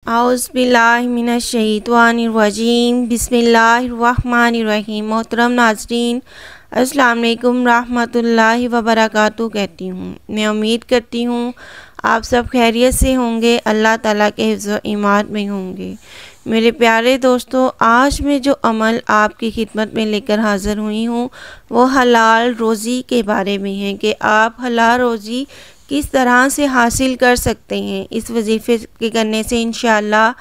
औज़ुबिल्लाहिमिनश्शैतानिर्रजीम बिस्मिल्लाहिर्रहमानिर्रहीम। मोहतरम नाज़रीन, अस्सलाम वालेकुम रहमतुल्लाहि व बरकातुहू कहती हूँ। मैं उम्मीद करती हूँ आप सब खैरियत से होंगे, अल्लाह ताला के हिफ्ज़ व ईमान में होंगे। मेरे प्यारे दोस्तों, आज मैं जो अमल आपकी खिदमत में लेकर हाज़िर हुई हूँ वो हलाल रोज़ी के बारे में है कि आप हलाल रोज़ी किस तरह से हासिल कर सकते हैं। इस वजीफ़े के करने से इंशाअल्लाह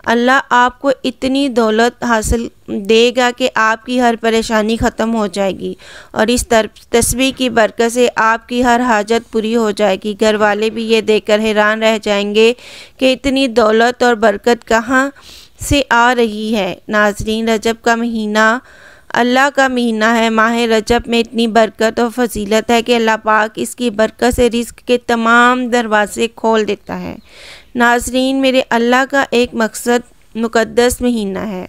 अल्लाह आपको इतनी दौलत हासिल देगा कि आपकी हर परेशानी ख़त्म हो जाएगी और इस तस्बीह की बरकत से आपकी हर हाजत पूरी हो जाएगी। घर वाले भी ये देखकर हैरान रह जाएंगे कि इतनी दौलत और बरकत कहाँ से आ रही है। नाज़रीन, रजब का महीना अल्लाह का महीना है। माह रजब में इतनी बरकत और फजीलत है कि अल्लाह पाक इसकी बरकत से रिज़्क़ के तमाम दरवाज़े खोल देता है। नाज़रीन, मेरे अल्लाह का एक मकसद मुक़द्दस महीना है।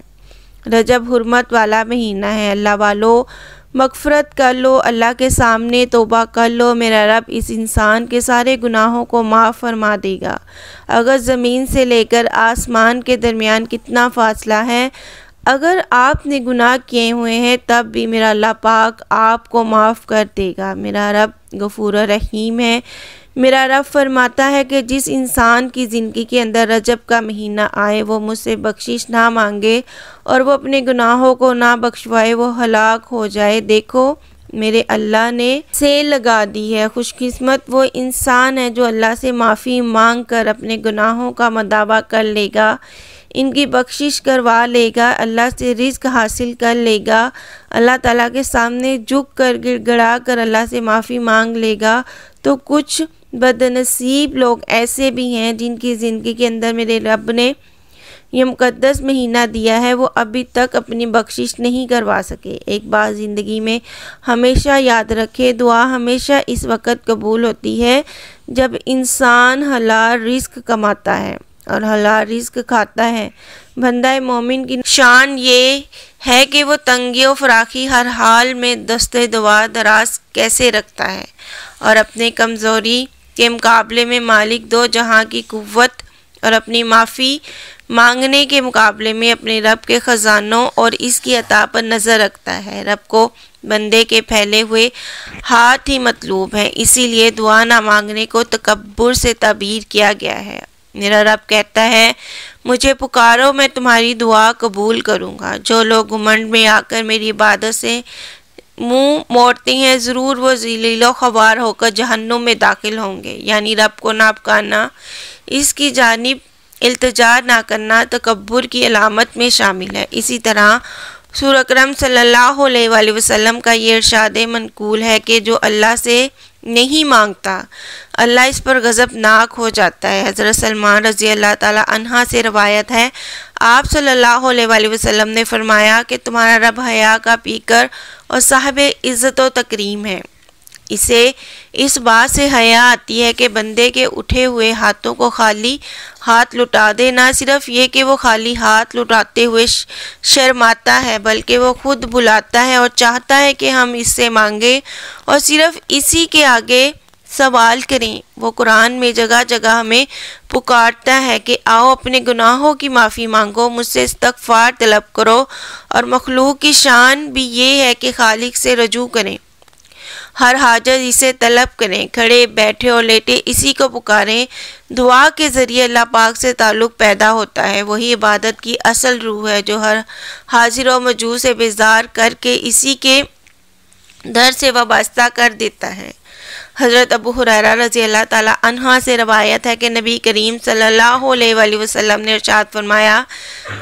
रजब हुर्मत वाला महीना है। अल्लाह वालों, मग़फ़िरत कर लो, अल्लाह के सामने तौबा कर लो। मेरा रब इस इंसान के सारे गुनाहों को माफ़ फरमा देगा। अगर ज़मीन से लेकर आसमान के दरमियान कितना फ़ासला है, अगर आपने गुनाह किए हुए हैं तब भी मेरा अल्लाह पाक आपको माफ़ कर देगा। मेरा रब गफूर रहीम है। मेरा रब फरमाता है कि जिस इंसान की ज़िंदगी के अंदर रजब का महीना आए वो मुझसे बख्शिश ना मांगे और वो अपने गुनाहों को ना बख्शवाए, वो हलाक हो जाए। देखो, मेरे अल्लाह ने सेल लगा दी है। खुशकिस्मत वो इंसान है जो अल्लाह से माफ़ी मांग कर अपने गुनाहों का मदावा कर लेगा, इनकी बख्शिश करवा लेगा, अल्लाह से रिज़्क हासिल कर लेगा, अल्लाह ताला के सामने झुक कर गिड़गिड़ा कर अल्लाह से माफ़ी मांग लेगा। तो कुछ बदनसीब लोग ऐसे भी हैं जिनकी ज़िंदगी के अंदर मेरे रब ने ये मुक़द्दस महीना दिया है, वो अभी तक अपनी बख्शिश नहीं करवा सके। एक बात ज़िंदगी में हमेशा याद रखे, दुआ हमेशा इस वक्त कबूल होती है जब इंसान हलाल रिज़्क कमाता है और हलाल रिज़्क खाता है। बंदा मोमिन की शान ये है कि वो तंगी और फराखी हर हाल में दस्ते दुआ दराज कैसे रखता है और अपने कमज़ोरी के मुकाबले में मालिक दो जहां की कुव्वत और अपनी माफ़ी मांगने के मुकाबले में अपने रब के ख़जानों और इसकी अता पर नज़र रखता है। रब को बंदे के फैले हुए हाथ ही मतलूब है, इसीलिए दुआ ना मांगने को तकब्बुर से ताबीर किया गया है। मेरा रब कहता है, मुझे पुकारो, मैं तुम्हारी दुआ कबूल करूँगा। जो लोग घमंड में आकर मेरी इबादत से मुंह मोड़ते हैं, ज़रूर वो ज़लीलो ख़वार होकर जहन्नुम में दाखिल होंगे। यानी रब को ना पुकारना, इसकी जानिब इल्तिजा ना करना तकब्बुर की अलामत में शामिल है। इसी तरह सूर अकरम सल्लल्लाहु अलैहि वसल्लम का ये इरशाद मनकूल है कि जो अल्लाह से नहीं मांगता अल्लाह इस पर गज़बनाक हो जाता है। हज़रत सलमान रज़ी अल्लाह ताला अन्हा से रवायत है, आप सल्लल्लाहु अलैहि वसल्लम ने फरमाया कि तुम्हारा रब हया का पीकर और साहिब इज़्ज़त व तकरीम है। इसे इस बात से हया आती है कि बंदे के उठे हुए हाथों को खाली हाथ लुटा दे। ना सिर्फ ये कि वो खाली हाथ लुटाते हुए शर्माता है, बल्कि वो खुद बुलाता है और चाहता है कि हम इससे मांगे और सिर्फ इसी के आगे सवाल करें। वो कुरान में जगह जगह हमें पुकारता है कि आओ अपने गुनाहों की माफ़ी मांगो, मुझसे इस्तग़फ़ार तलब करो। और मखलूक की शान भी ये है कि खालिक से रजू करें, हर हाजत इसे तलब करें, खड़े बैठे और लेटे इसी को पुकारें। दुआ के ज़रिए अल्लाह पाक से ताल्लुक़ पैदा होता है। वही इबादत की असल रूह है जो हर हाजिर व मौजूद से बेजार करके इसी के दर से वाबस्ता कर देता है। हज़रत अबू हुरैरा रज़ी अल्लाह ताला अन्हा से रवायत है कि नबी करीम सल्लल्लाहु अलैहि वसल्लम ने इरशाद फरमाया,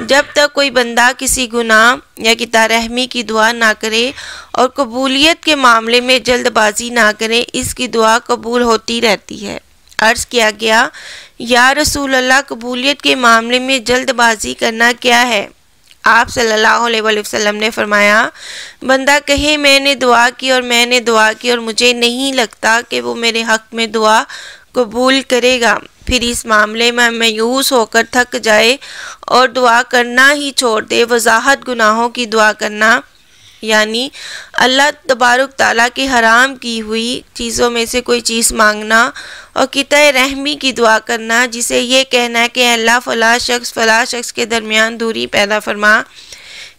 जब तक कोई बंदा किसी गुनाह या किता रहमी की दुआ ना करे और कबूलियत के मामले में जल्दबाजी ना करे, इसकी दुआ कबूल होती रहती है। अर्ज़ किया गया, या रसूल अल्लाह, कबूलियत के मामले में जल्दबाजी करना क्या है? आप सल्लल्लाहु अलैहि वसल्लम ने फरमाया, बंदा कहे मैंने दुआ की और मुझे नहीं लगता कि वो मेरे हक़ में दुआ कबूल करेगा, फिर इस मामले में मायूस होकर थक जाए और दुआ करना ही छोड़ दे। वजाहत गुनाहों की दुआ करना यानी अल्लाह तबारक ताला की हराम की हुई चीज़ों में से कोई चीज़ मांगना और किताए रहमी की दुआ करना, जिसे ये कहना है कि अल्लाह फ़ला शख्स के दरमियान दूरी पैदा फरमा।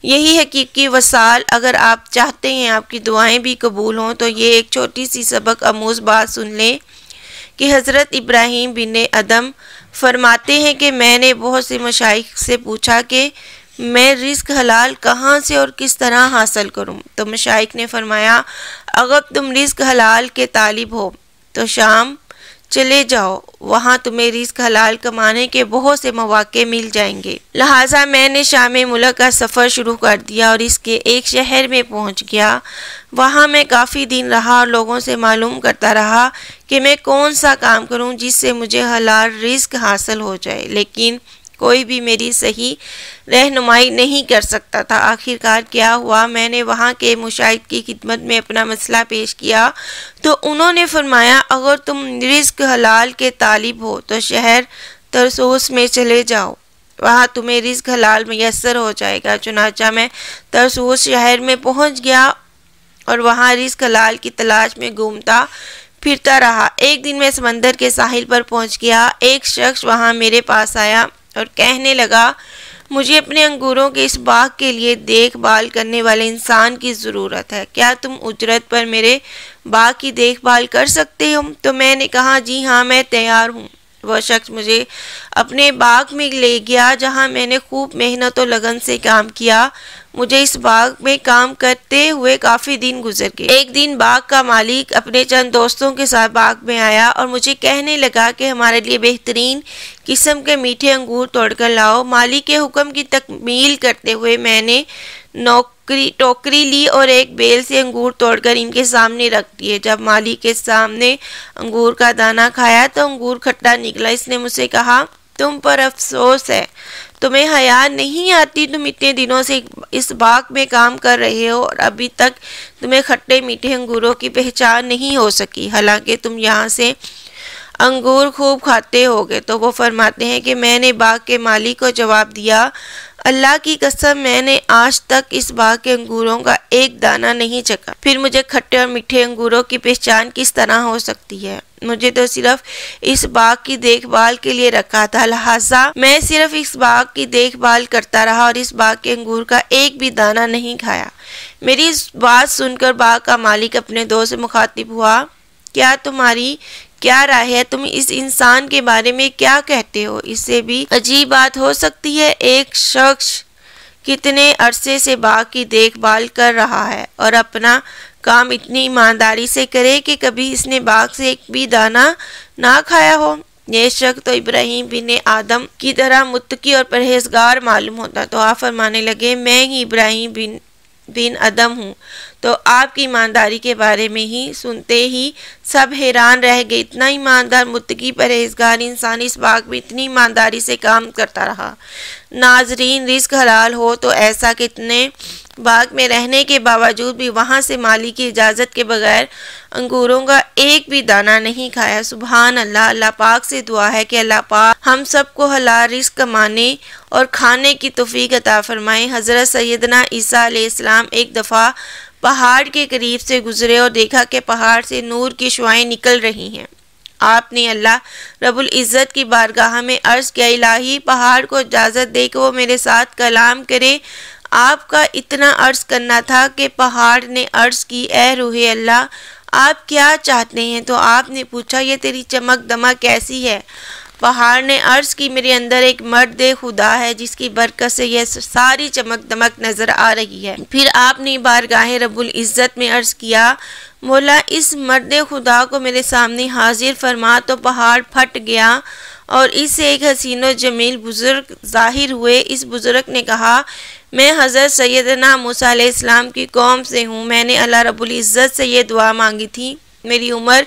यही हकीकी वसाल। अगर आप चाहते हैं आपकी दुआएं भी कबूल हों तो ये एक छोटी सी सबक आमूज़ बात सुन लें कि हज़रत इब्राहीम बिन अदम फरमाते हैं कि मैंने बहुत से मशाइख से पूछा कि मैं रिस्क हलाल कहाँ से और किस तरह हासिल करूँ। तो मशाइख ने फरमाया, अगर तुम रिस्क हलाल के तालिब हो तो शाम चले जाओ, वहाँ तुम्हें रिस्क हलाल कमाने के बहुत से मौके मिल जाएंगे। लिहाजा मैंने शाम मुल्क का सफ़र शुरू कर दिया और इसके एक शहर में पहुँच गया। वहाँ मैं काफ़ी दिन रहा और लोगों से मालूम करता रहा कि मैं कौन सा काम करूँ जिससे मुझे हलाल रिस्क हासिल हो जाए, लेकिन कोई भी मेरी सही रहनुमाई नहीं कर सकता था। आखिरकार क्या हुआ, मैंने वहाँ के मुशाहिद की खिदमत में अपना मसला पेश किया तो उन्होंने फरमाया, अगर तुम रिस्क हलाल के तालिब हो तो शहर तरसूस में चले जाओ, वहाँ तुम्हें रिस्क हलाल मैसर हो जाएगा। चुनाचा मैं तरसूस शहर में पहुँच गया और वहाँ रिस्क हलाल की तलाश में घूमता फिरता रहा। एक दिन मैं समंदर के साहिल पर पहुँच गया। एक शख्स वहाँ मेरे पास आया और कहने लगा, मुझे अपने अंगूरों के इस बाग के लिए देखभाल करने वाले इंसान की ज़रूरत है, क्या तुम उजरत पर मेरे बाग की देखभाल कर सकते हो? तो मैंने कहा, जी हाँ, मैं तैयार हूँ। वह शख्स मुझे अपने बाग में ले गया जहाँ मैंने खूब मेहनत और लगन से काम किया। मुझे इस बाग में काम करते हुए काफ़ी दिन गुजर गए। एक दिन बाग का मालिक अपने चंद दोस्तों के साथ बाग में आया और मुझे कहने लगा कि हमारे लिए बेहतरीन किस्म के मीठे अंगूर तोड़कर लाओ। मालिक के हुक्म की तकमील करते हुए मैंने टोकरी ली और एक बेल से अंगूर तोड़कर इनके सामने रख दिए। जब मालिक के सामने अंगूर का दाना खाया तो अंगूर खट्टा निकला। इसने मुझसे कहा, तुम पर अफसोस है, तुम्हें हया नहीं आती, तुम इतने दिनों से इस बाग में काम कर रहे हो और अभी तक तुम्हें खट्टे मीठे अंगूरों की पहचान नहीं हो सकी, हालांकि तुम यहाँ से अंगूर खूब खाते होगे। तो वो फरमाते हैं कि मैंने बाग के मालिक को जवाब दिया, अल्लाह की कसम, मैंने आज तक इस बाग के अंगूरों का एक दाना नहीं चखा, फिर मुझे खट्टे और मीठे अंगूरों की पहचान किस तरह हो सकती है? मुझे तो सिर्फ इस बाग की देखभाल के लिए रखा था, लिहाजा मैं सिर्फ इस बाग की देखभाल करता रहा और इस बाग के अंगूर का एक भी दाना नहीं खाया। मेरी इस बात सुनकर बाग का मालिक अपने दोस्त से मुखातिब हुआ, क्या तुम्हारी क्या राय है? तुम इस इंसान के बारे में क्या कहते हो? इससे भी अजीब बात हो सकती है, एक शख्स कितने अरसे से बाग की देखभाल कर रहा है और अपना काम इतनी ईमानदारी से करे कि कभी इसने बाग से एक भी दाना ना खाया हो। ये शख्स तो इब्राहीम बिन आदम की तरह मुत्तकी और परहेजगार मालूम होता। तो आप फरमाने लगे, मैं ही इब्राहीम बिन अदम हूँ। तो आपकी ईमानदारी के बारे में ही सुनते ही सब हैरान रह गए। इतना ईमानदार मुत्तकी परहेजगार इंसान इस बाग में इतनी ईमानदारी से काम करता रहा। नाजरीन, रिस्क हलाल हो तो ऐसा कितने बाग में रहने के बावजूद भी वहाँ से मालिक की इजाज़त के बगैर अंगूरों का एक भी दाना नहीं खाया। सुभान अल्लाह। अल्लाह पाक से दुआ है कि अल्लाह पाक हम सबको हलाल रिस्क कमाने और खाने की तौफीक अता फरमाए। हज़रत सैयदना ईसा अलैहिस्सलाम एक दफ़ा पहाड़ के करीब से गुजरे और देखा कि पहाड़ से नूर की शुआएं निकल रही हैं। आपने अल्लाह रब्बुल इज़्ज़त की बारगाह में अर्ज़ किया, इलाही पहाड़ को इजाज़त दे कि वो मेरे साथ कलाम करे। आपका इतना अर्ज़ करना था कि पहाड़ ने अर्ज़ की, ए रूहे अल्लाह, आप क्या चाहते हैं? तो आपने पूछा, ये तेरी चमक दमक कैसी है? पहाड़ ने अर्ज़ की, मेरे अंदर एक मर्द खुदा है जिसकी बरकत से यह सारी चमक दमक नज़र आ रही है। फिर आपने बारगाह रब्बुल इज़्ज़त में अर्ज़ किया, मौला इस मर्द खुदा को मेरे सामने हाजिर फरमा। तो पहाड़ फट गया और इससे एक हसीन और जमील बुज़ुर्ग ज़ाहिर हुए। इस बुज़ुर्ग ने कहा, मैं हज़रत सैयदना मूसा अलैहिस्सलाम की कौम से हूँ। मैंने अल्लाह रब्बुल इज़्ज़त से ये दुआ मांगी थी, मेरी उम्र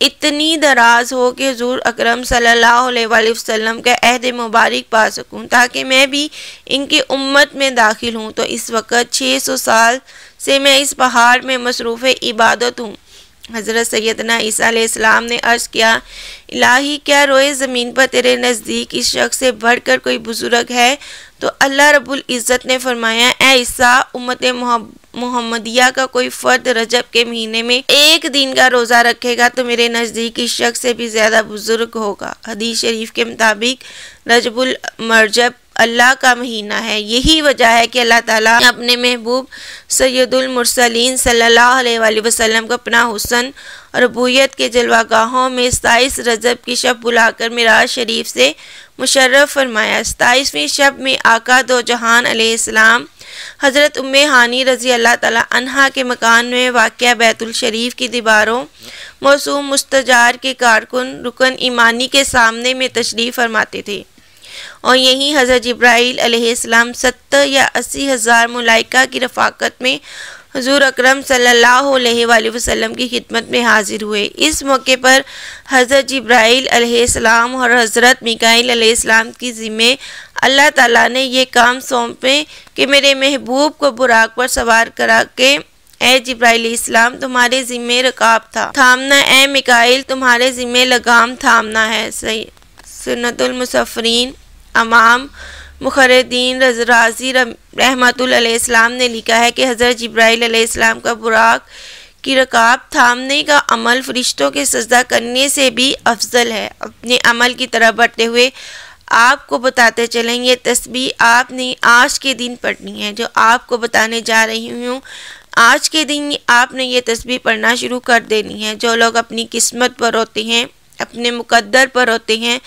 इतनी दराज हो कि हुज़ूर अकरम सल्लल्लाहु अलैहि वसल्लम का अहद मुबारक पा सकूँ ताकि मैं भी इनकी उम्मत में दाखिल हूँ। तो इस वक्त 600 साल से मैं इस पहाड़ में मसरूफ़ इबादत हूँ। हज़रत सैयदना ईसा अलैहिस्सलाम ने अर्ज़ किया, इलाही, क्या रोए ज़मीन पर तेरे नज़दीक इस शख्स से बढ़कर कोई बुज़ुर्ग है? तो अल्लाह रब्बुल इज़्ज़त ने फरमाया, ए ईसा, उम्मत मोहम्मदिया का कोई फर्द रजब के महीने में एक दिन का रोज़ा रखेगा तो मेरे नज़दीक इस शख्स से भी ज़्यादा बुजुर्ग होगा। हदीस शरीफ के मुताबिक रजबुल मरजब अल्लाह का महीना है। यही वजह है कि अल्लाह ताला अपने महबूब सैयदुल मुरसलीन सल्लल्लाहु अलैहि वसल्लम को अपना हुस्न और रबूयत के जलवागाहों में 27 रजब की शब बुलाकर मिराज शरीफ से मुशर्रफ फरमाया। 27वीं शब में आका दो जहान अलैहिस्सलाम हज़रत उम्मे हानी रज़ी अल्लाह ताला अन्हा के मकान में वाक़या बैतुल शरीफ की दीवारों मौसूम मुस्तजार के कारकुन रुकन ईमानी के सामने में तशरीफ़ फरमाते थे और यहीं हज़रत जिब्राईल अलैहिस्सलाम 70 या 80 हज़ार मुलाइका की रफ़ाकत में हुज़ूर अकरम सल्लल्लाहु अलैहि वसल्लम की खिदमत में हाजिर हुए। इस मौके पर हज़रत जिब्राईल अलैहिस्सलाम और हज़रत मिकाईल अलैहिस्सलाम की ज़िम्मे अल्लाह ताला ने ये काम सौंपे कि मेरे महबूब को बुराक पर सवार करा के ए जिब्राईल इस्लाम तुम्हारे ज़िम्मे रकाब था थामना, ए मिकाईल तुम्हारे ज़िम्मे लगाम थामना है। सही सुन्नतुल मुसफ़रीन अमाम मुखरदीन राज़ी रहमतुल्लाह अलैहिस्सलाम ने लिखा है कि हज़रत जिब्राईल अलैहिस्सलाम का बुराक की रकाब थामने का अमल फरिश्तों के सजदा करने से भी अफजल है। अपने अमल की तरफ बढ़ते हुए आपको बताते चलें, ये तस्बीह आपने आज के दिन पढ़नी है। जो आपको बताने जा रही हूँ, आज के दिन आपने ये तस्बीह पढ़ना शुरू कर देनी है। जो लोग अपनी किस्मत पर होते हैं, अपने मुकद्दर पर होते हैं,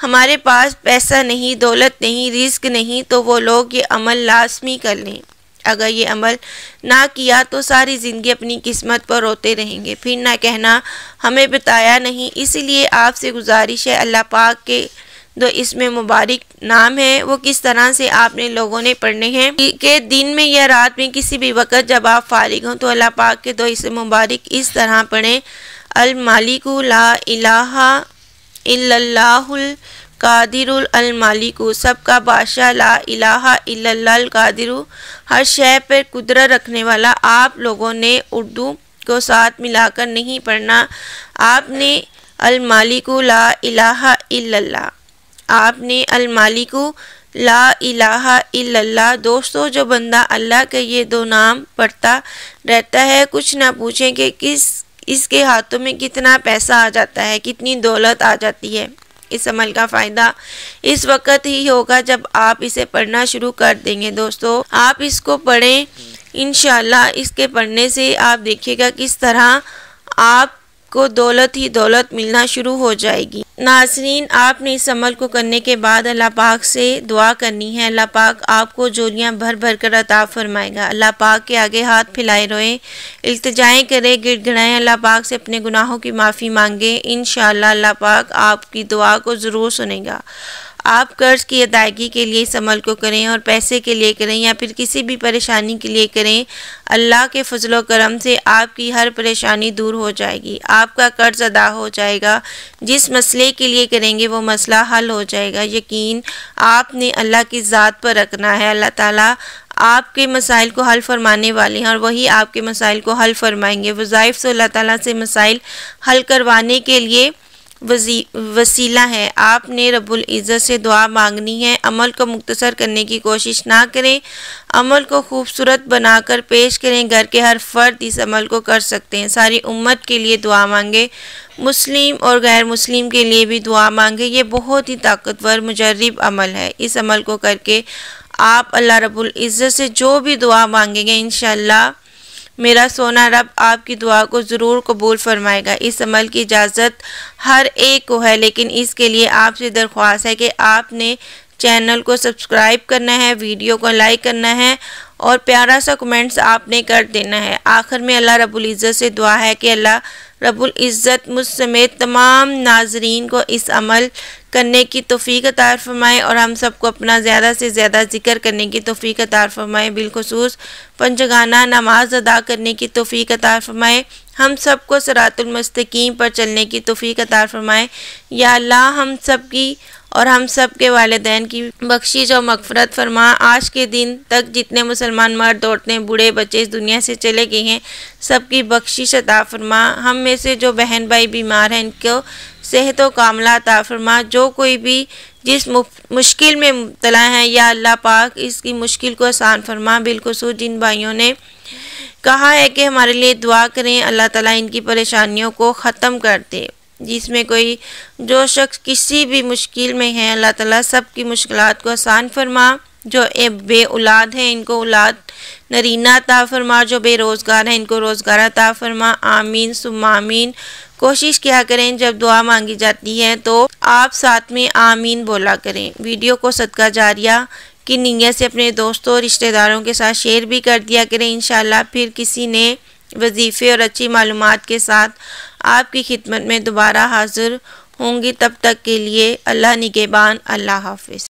हमारे पास पैसा नहीं, दौलत नहीं, रिस्क नहीं, तो वो लोग ये अमल लाजमी कर लें। अगर ये अमल ना किया तो सारी ज़िंदगी अपनी किस्मत पर रोते रहेंगे, फिर ना कहना हमें बताया नहीं। इसलिए आपसे गुजारिश है, अल्लाह पाक के दो इसमें मुबारक नाम है वो किस तरह से आपने लोगों ने पढ़ने हैं कि दिन में या रात में किसी भी वक़्त जब आप फारिग हों तो अल्लाह पाक के दो इसमें मुबारक इस तरह पढ़ें। अल मालिकु ला इलाहा इल्लल्लाहुल कादिरुल अल मालिकु, सबका बादशाह ला इलाहा इल्लल्लाहुल कादिरु, हर शय पर कुदरत रखने वाला। आप लोगों ने उर्दू को साथ मिलाकर नहीं पढ़ना, आपने अल मालिकु ला इलाहा इल्लल्लाह, आपने अल मालिकु ला इलाहा इल्लल्लाह। दोस्तों, जो बंदा अल्लाह के ये दो नाम पढ़ता रहता है, कुछ ना पूछें कि इसके हाथों में कितना पैसा आ जाता है, कितनी दौलत आ जाती है। इस अमल का फ़ायदा इस वक्त ही होगा जब आप इसे पढ़ना शुरू कर देंगे। दोस्तों, आप इसको पढ़ें, इंशाअल्लाह इसके पढ़ने से आप देखिएगा किस तरह आपको दौलत ही दौलत मिलना शुरू हो जाएगी। नाज़रीन, आपने इस अमल को करने के बाद अल्लाह पाक से दुआ करनी है। अल्लाह पाक आपको जोलियाँ भर भर कर अता फरमाएगा। अल्लाह पाक के आगे हाथ फैलाए रोएं, इल्तिजाएं करें, गिड़गिड़ाएं, अल्लाह पाक से अपने गुनाहों की माफ़ी मांगे। इंशाअल्लाह अल्लाह पाक आपकी दुआ को ज़रूर सुनेगा। आप कर्ज़ की अदायगी के लिए इस अमल को करें और पैसे के लिए करें या फिर किसी भी परेशानी के लिए करें, अल्लाह के फजल व करम से आपकी हर परेशानी दूर हो जाएगी, आपका कर्ज़ अदा हो जाएगा। जिस मसले के लिए करेंगे वो मसला हल हो जाएगा। यकीन आपने अल्लाह की ज़ात पर रखना है। अल्लाह ताला आपके मसाइल को हल फरमाने वाले हैं और वही आपके मसाइल को हल फरमाएंगे। वज़ाइफ से अल्लाह ताला से मसाइल हल करवाने के लिए वसीला है। आपने रब्बुल इज़्ज़त से दुआ मांगनी है। अमल को मुख्तसर करने की कोशिश ना करें, अमल को खूबसूरत बनाकर पेश करें। घर के हर फर्द इस अमल को कर सकते हैं। सारी उम्मत के लिए दुआ मांगे, मुस्लिम और गैर मुस्लिम के लिए भी दुआ मांगे। ये बहुत ही ताकतवर मुजर्रिब अमल है। इस अमल को करके आप अल्लाह रब्बुल इज़्ज़त से जो भी दुआ मांगेंगे, इंशाअल्लाह मेरा सोना रब आपकी दुआ को ज़रूर कबूल फरमाएगा। इस अमल की इजाज़त हर एक को है, लेकिन इसके लिए आपसे दरख्वास्त है कि आपने चैनल को सब्सक्राइब करना है, वीडियो को लाइक करना है और प्यारा सा कमेंट्स आपने कर देना है। आखिर में अल्लाह रब्बुल इज़्ज़त से दुआ है कि अल्लाह रब्बुल इज़्ज़त मुझ समेत तमाम नाजरीन को इस अमल करने की तौफीक अता फरमाए और हम सबको अपना ज़्यादा से ज़्यादा ज़िक्र करने की तौफीक अता फरमाए। बिलखुसूस पंजगाना नमाज अदा करने की तौफीक अता फरमाए। हम सबको सिरातुल मुस्तकीम पर चलने की तौफीक अता फरमाए। या अल्लाह हम सब की और हम सब के वालिदैन की बख्शिश और मग़फ़िरत फरमा। आज के दिन तक जितने मुसलमान मर्द औरतें बूढ़े बच्चे इस दुनिया से चले गए हैं, सबकी बख्शिश अता फरमा। हम में से जो बहन भाई बीमार हैं, इनको सेहत व कामला अता फरमा। जो कोई भी जिस मुश्किल में मुब्तला हैं, या अल्लाह पाक इसकी मुश्किल को आसान फरमा। बिलखुसूस जिन भाइयों ने कहा है कि हमारे लिए दुआ करें, अल्लाह ताला इनकी परेशानियों को ख़त्म कर दे। जिसमें कोई जो शख्स किसी भी मुश्किल में है, अल्लाह ताला सब की मुश्किलात को आसान फरमा। जो बे औलाद हैं इनको औलाद नरीना अता फरमा। जो बेरोज़गार हैं इनको रोज़गार अता फरमा। आमीन सुम्मा आमीन। कोशिश किया करें जब दुआ मांगी जाती है तो आप साथ में आमीन बोला करें। वीडियो को सदका जारिया की नीयत से अपने दोस्तों और रिश्तेदारों के साथ शेयर भी कर दिया करें। इंशाल्लाह फिर किसी नए वजीफ़े और अच्छी मालूमात के साथ आपकी खिदमत में दोबारा हाज़िर होंगी। तब तक के लिए अल्लाह निगहबान। अल्लाह हाफ़िज़।